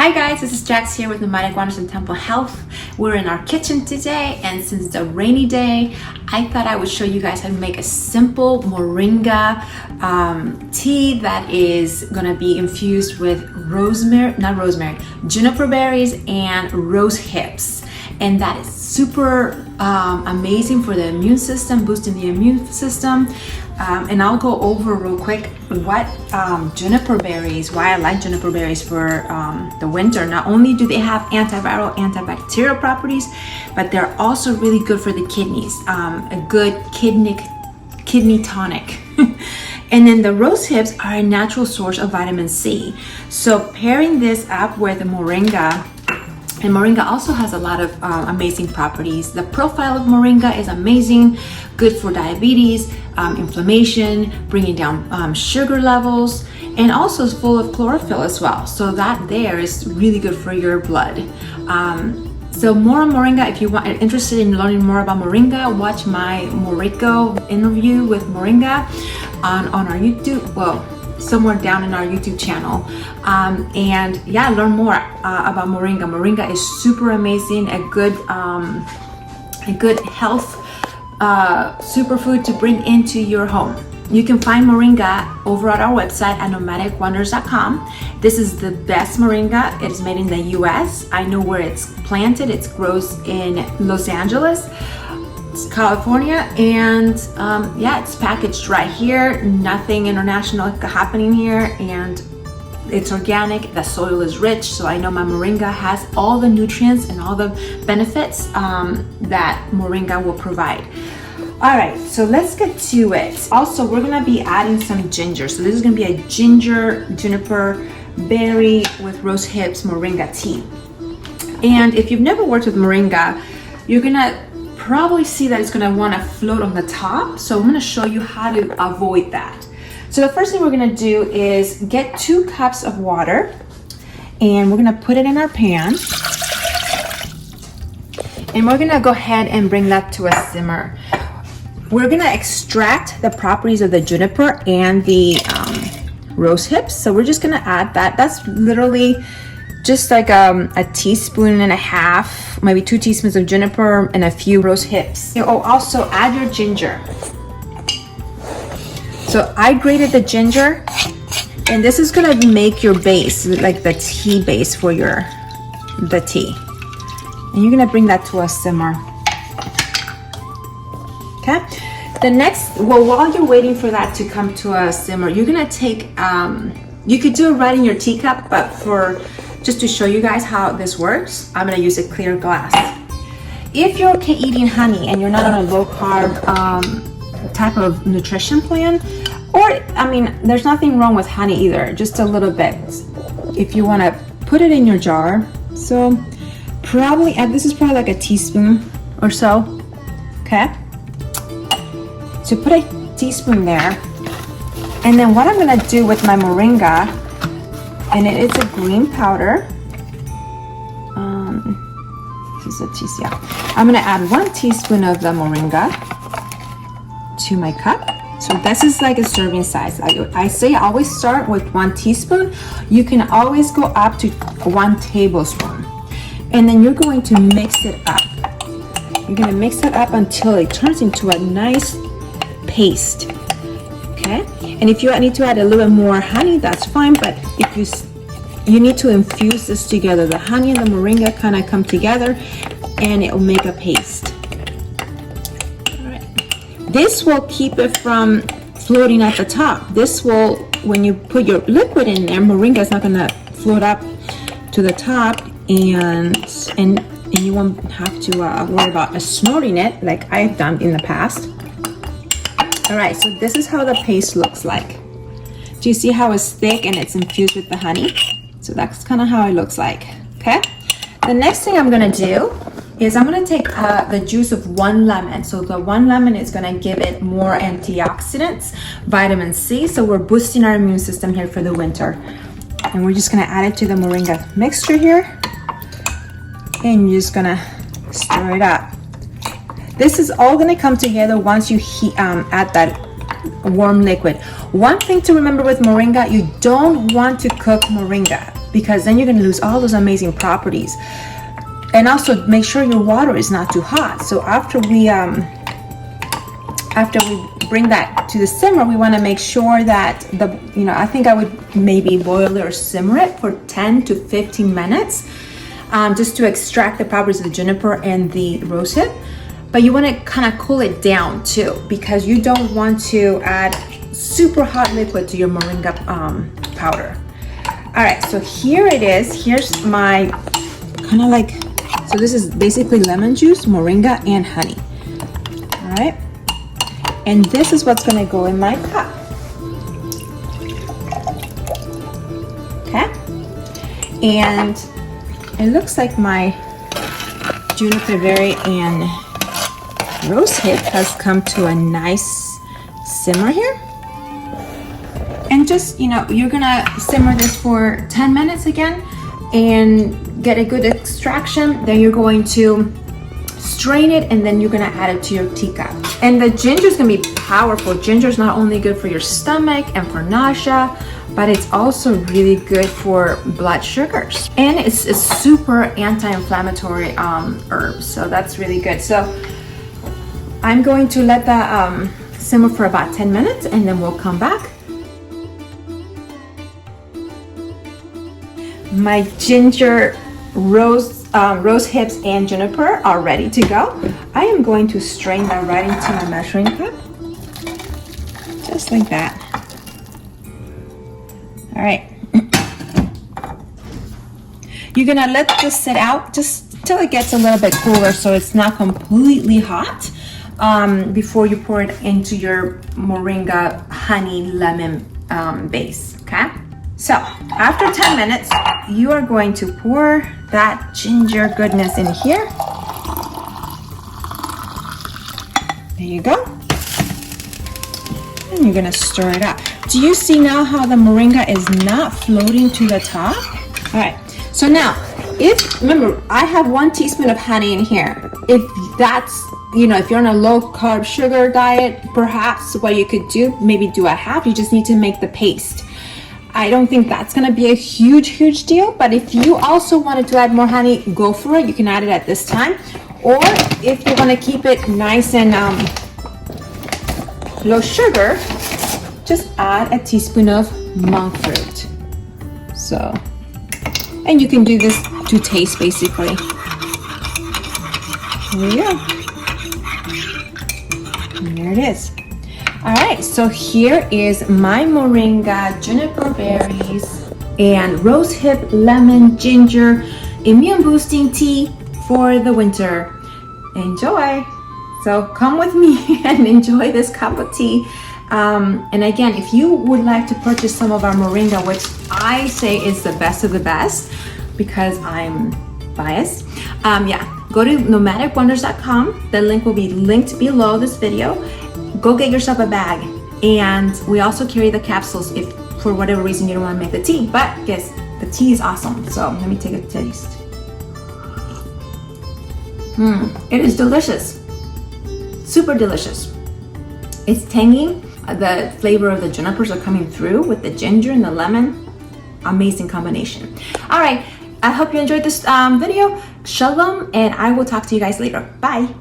Hi guys, this is Jax here with Nomadic Wonders and Temple Health. We're in our kitchen today, and since it's a rainy day, I thought I would show you guys how to make a simple Moringa tea that is gonna be infused with juniper berries and rose hips. And that is super amazing for the immune system, boosting the immune system. And I'll go over real quick what juniper berries, why I like juniper berries for the winter. Not only do they have antiviral, antibacterial properties, but they're also really good for the kidneys, a good kidney tonic. And then the rose hips are a natural source of vitamin C. So pairing this up with the Moringa, and Moringa also has a lot of amazing properties. The profile of Moringa is amazing, good for diabetes, inflammation, bringing down sugar levels, and also is full of chlorophyll as well. So that there is really good for your blood. So more on Moringa, if you are interested in learning more about Moringa, watch my Moringa interview with Moringa on our YouTube, well, somewhere down in our YouTube channel. And yeah, learn more about Moringa. Moringa is super amazing, a good health superfood to bring into your home. You can find Moringa over at our website at nomadicwonders.com. This is the best Moringa. It is made in the US. I know where it's planted. It grows in Los Angeles, California, and yeah, it's packaged right here. Nothing international happening here, and it's organic. The soil is rich, so I know my Moringa has all the nutrients and all the benefits that Moringa will provide. All right, so let's get to it. Also, we're gonna be adding some ginger. So this is gonna be a ginger juniper berry with rose hips Moringa tea. And if you've never worked with Moringa, you're gonna probably see that it's gonna wanna float on the top. So I'm gonna show you how to avoid that. So the first thing we're gonna do is get 2 cups of water, and we're gonna put it in our pan. And we're gonna go ahead and bring that to a simmer. We're gonna extract the properties of the juniper and the rose hips. So we're just gonna add that. That's literally just like a teaspoon and a half, maybe 2 teaspoons of juniper and a few rose hips. Oh, also add your ginger. So I grated the ginger, and this is gonna make your base, like the tea base for the tea. And you're gonna bring that to a simmer. Okay. The next, well, while you're waiting for that to come to a simmer, you're gonna take, you could do it right in your teacup, but just to show you guys how this works, I'm gonna use a clear glass. If you're okay eating honey and you're not on a low carb type of nutrition plan, or, I mean, there's nothing wrong with honey either, just a little bit. If you wanna put it in your jar, so probably, this is probably like a teaspoon or so, okay? So put a teaspoon there. And then what I'm gonna do with my Moringa, and it is a green powder. This is a teaspoon, yeah. I'm gonna add 1 teaspoon of the Moringa to my cup. So this is like a serving size. I say always start with 1 teaspoon. You can always go up to 1 tablespoon. And then you're going to mix it up. You're gonna mix it up until it turns into a nice paste. Okay, and if you need to add a little bit more honey, that's fine, but if you need to infuse this together, the honey and the Moringa kind of come together and it will make a paste. All right, this will keep it from floating at the top. This will, when you put your liquid in there, Moringa is not going to float up to the top, and you won't have to worry about snorting it like I've done in the past. All right, so this is how the paste looks like. Do you see how it's thick and it's infused with the honey? So that's kind of how it looks like, okay? The next thing I'm gonna do is I'm gonna take the juice of 1 lemon. So the 1 lemon is gonna give it more antioxidants, vitamin C, so we're boosting our immune system here for the winter. And we're just gonna add it to the Moringa mixture here. And you're just gonna stir it up. This is all gonna come together once you add that warm liquid. One thing to remember with Moringa, you don't want to cook Moringa. because then you're going to lose all those amazing properties. And also make sure your water is not too hot. So after we bring that to the simmer, we want to make sure that I think I would maybe boil it or simmer it for 10 to 15 minutes, just to extract the properties of the juniper and the rosehip. But you want to kind of cool it down too, because you don't want to add super hot liquid to your moringa powder. All right, so here it is. Here's my kind of like, so this is basically lemon juice, moringa, and honey. All right, and this is what's gonna go in my cup. Okay, and it looks like my juniper berry and rosehip has come to a nice simmer here. And just, you're gonna simmer this for 10 minutes again and get a good extraction. Then you're going to strain it, and then you're gonna add it to your teacup. And the ginger is gonna be powerful. Ginger is not only good for your stomach and for nausea, but it's also really good for blood sugars. And it's a super anti-inflammatory herb, so that's really good. So I'm going to let that simmer for about 10 minutes, and then we'll come back. My ginger, rose hips, and juniper are ready to go. I am going to strain that right into my measuring cup, just like that. All right. You're gonna let this sit out just till it gets a little bit cooler, so it's not completely hot, before you pour it into your moringa honey lemon base. Okay. So after 10 minutes, you are going to pour that ginger goodness in here. There you go. And you're gonna stir it up. Do you see now how the moringa is not floating to the top? All right, so now, remember, I have 1 teaspoon of honey in here. If that's, if you're on a low carb sugar diet, perhaps what you could do, maybe do a half. You just need to make the paste. I don't think that's gonna be a huge deal, but if you also wanted to add more honey, go for it. You can add it at this time. Or if you wanna keep it nice and low sugar, just add a teaspoon of monk fruit. So, and you can do this to taste basically. There you go. And there it is. All right, so here is my moringa, juniper berries, and rosehip, lemon, ginger, immune boosting tea for the winter. Enjoy. So come with me and enjoy this cup of tea. And again, if you would like to purchase some of our moringa, which I say is the best of the best because I'm biased, go to nomadicwonders.com. The link will be linked below this video. Go get yourself a bag. And we also carry the capsules if for whatever reason you don't want to make the tea. But guess the tea is awesome. So let me take a taste. It is delicious. Super delicious. It's tangy. The flavor of the junipers are coming through with the ginger and the lemon. Amazing combination. All right, I hope you enjoyed this video. Shalom, and I will talk to you guys later. Bye.